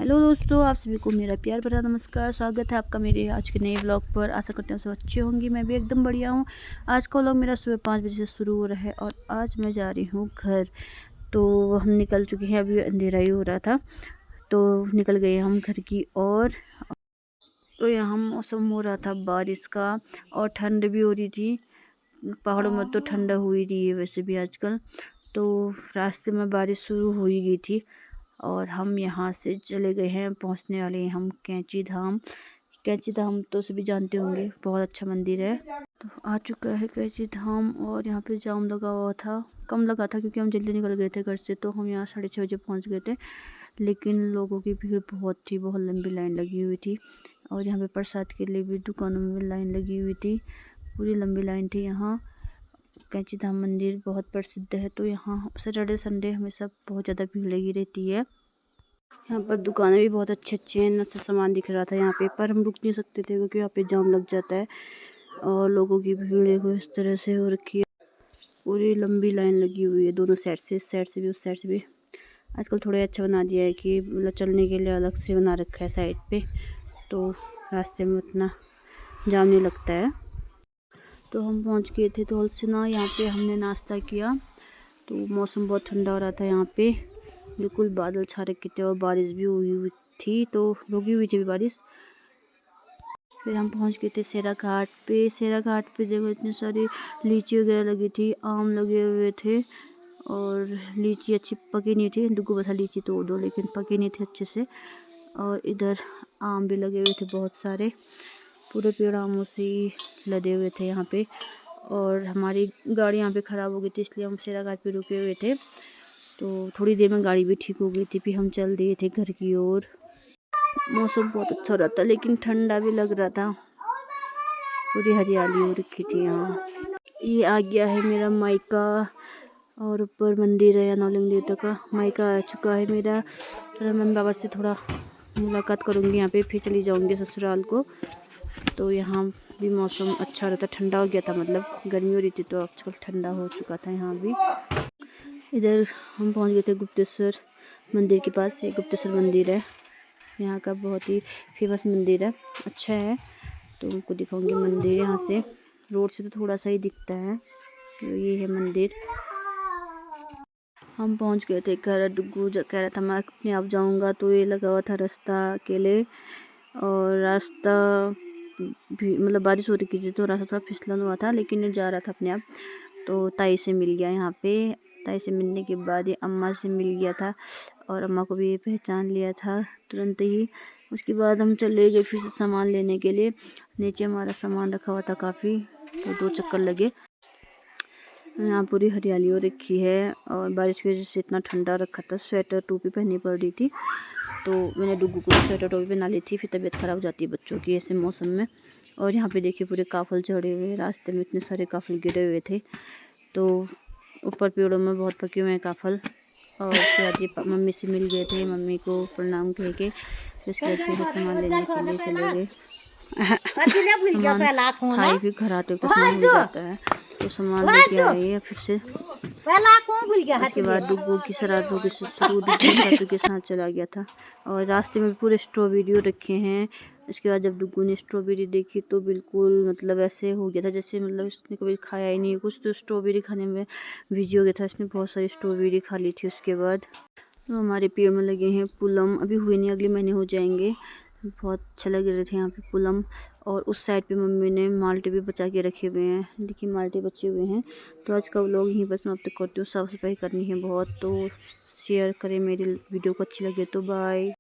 Hello दोस्तों, आप सभी को मेरा प्यार भरा नमस्कार। स्वागत है आपका मेरे आज के नए व्लॉग पर। आशा करते हैं सब अच्छे होंगी। मैं भी एकदम बढ़िया हूँ। आज का व्लॉग मेरा सुबह 5 बजे से शुरू हो रहा है और आज मैं जा रही हूँ घर। तो हम निकल चुके हैं, अभी अंधेरा ही हो रहा था तो निकल गए हम घर की ओर। तो यहाँ मौसम हो रहा था बारिश का और ठंड भी हो रही थी। पहाड़ों में तो ठंडा हुई रही है वैसे भी आजकल। तो रास्ते में बारिश शुरू हो ही गई थी और हम यहाँ से चले गए हैं। पहुँचने वाले हैं हम कैंची धाम। कैंची धाम तो सभी जानते होंगे, बहुत अच्छा मंदिर है। तो आ चुका है कैंची धाम और यहाँ पे जाम लगा हुआ था। कम लगा था क्योंकि हम जल्दी निकल गए थे घर से, तो हम यहाँ 6:30 बजे पहुँच गए थे। लेकिन लोगों की भीड़ बहुत थी, बहुत लंबी लाइन लगी हुई थी। और यहाँ पे प्रसाद के लिए भी दुकानों में लाइन लगी हुई थी, पूरी लंबी लाइन थी। यहाँ कैंची धाम मंदिर बहुत प्रसिद्ध है, तो यहाँ सैटरडे संडे हमेशा बहुत ज़्यादा भीड़ लगी रहती है। यहाँ पर दुकानें भी बहुत अच्छे हैं, अच्छा सामान दिख रहा था यहाँ पे, पर हम रुक नहीं सकते थे क्योंकि यहाँ पे जाम लग जाता है और लोगों की भीड़ को इस तरह से हो रखी है। पूरी लंबी लाइन लगी हुई है दोनों साइड से, इस साइड से भी उस साइड से भी। आजकल थोड़ा अच्छा बना दिया है कि मतलब चलने के लिए अलग से बना रखा है साइड पे, तो रास्ते में उतना जाम नहीं लगता है। तो हम पहुँच गए थे धौलसिना। यहाँ पे हमने नाश्ता किया। तो मौसम बहुत ठंडा हो रहा था, यहाँ पे बिल्कुल बादल छा रखे थे और बारिश भी हुई थी, तो रुकी हुई थी बारिश। फिर हम पहुँच गए थे सेरा घाट पे। सेरा घाट पे देखो इतनी सारी लीची वगैरह लगी थी, आम लगे हुए थे और लीची अच्छी पकी नहीं थी। दुगो बता लीची तोड़ दो, लेकिन पकी नहीं थी अच्छे से। और इधर आम भी लगे हुए थे बहुत सारे, पूरे पेड़ आमों से ही लदे हुए थे यहाँ पे। और हमारी गाड़ी यहाँ पे ख़राब हो गई थी, इसलिए हम सेरा घाट पे रुके हुए थे। तो थोड़ी देर में गाड़ी भी ठीक हो गई थी, फिर हम चल दिए थे घर की ओर। मौसम बहुत अच्छा हो रहा था, लेकिन ठंडा भी लग रहा था। पूरी हरियाली हो रखी थी यहाँ। ये आ गया है मेरा मायका और ऊपर मंदिर है या नौलिंग देवता का। मायका आ चुका है मेरा। तो मम्मी पापा से थोड़ा मुलाकात करूँगी यहाँ पे, फिर चली जाऊँगी ससुराल को। तो यहाँ भी मौसम अच्छा रहता, ठंडा हो गया था, मतलब गर्मी हो रही थी तो आजकल ठंडा हो चुका था यहाँ भी। इधर हम पहुँच गए थे गुप्तेश्वर मंदिर के पास। ये गुप्तेश्वर मंदिर है, यहाँ का बहुत ही फेमस मंदिर है, अच्छा है। तो उनको दिखाऊंगी मंदिर। यहाँ से रोड से तो थोड़ा सा ही दिखता है। तो ये है मंदिर। हम पहुँच गए थे घर। डुग्गू कह रहा था मैं अपने आप जाऊँगा, तो ये लगा हुआ था रास्ता अकेले। और रास्ता भी मतलब बारिश हो रही थी तो रास्ता थोड़ा फिसलन हुआ था, लेकिन ये जा रहा था अपने आप। तो ताई से मिल गया यहाँ पे। ताई से मिलने के बाद ये अम्मा से मिल गया था और अम्मा को भी ये पहचान लिया था तुरंत ही। उसके बाद हम चले गए फिर से सामान लेने के लिए। नीचे हमारा सामान रखा हुआ था काफ़ी, तो 2 चक्कर लगे। यहाँ पूरी हरियाली हो रखी है और बारिश की वजह से इतना ठंडा रखा था, स्वेटर टोपी पहननी पड़ रही थी। तो मैंने डुग्गू को स्वेटर टोपी पहना ली थी, फिर तबीयत ख़राब हो जाती है बच्चों की ऐसे मौसम में। और यहाँ पे देखिए पूरे काफल चढ़े हुए हैं, रास्ते में इतने सारे काफल गिरे हुए थे। तो ऊपर पेड़ों में बहुत पके हुए हैं काफल। और उसके बाद ये मम्मी से मिल गए थे, मम्मी को प्रणाम कह के उसके बाद फिर सामान लेने के लिए चले गए। सामान खाई भी घर आते वक्त सामान मिल जाता है, तो सामान लेके आए हैं फिर से। उसके बाद डुग्गू की शरारतों के शुरू डुग्गू चाचू के साथ चला गया था और रास्ते में पूरे स्ट्रॉबेरी रखे हैं। उसके बाद जब डुग्गू ने स्ट्रॉबेरी देखी तो बिल्कुल मतलब ऐसे हो गया था जैसे मतलब उसने कभी खाया ही नहीं कुछ, तो स्ट्रॉबेरी खाने में बिजी हो गया था। इसने बहुत सारी स्ट्रॉबेरी खा ली थी। उसके बाद तो हमारे पेड़ में लगे हैं पुलम, अभी हुए नहीं, अगले महीने हो जाएंगे। बहुत अच्छा लग रहे थे यहाँ पे पुलम। और उस साइड पे मम्मी ने माल्टे भी बचा के रखे हुए हैं, देखिए माल्टे बचे हुए हैं। तो आज का व्लॉग यहीं पर समाप्त करती हूँ। साफ़ सफाई करनी है बहुत, तो शेयर करें मेरी वीडियो को, अच्छी लगे तो बाय।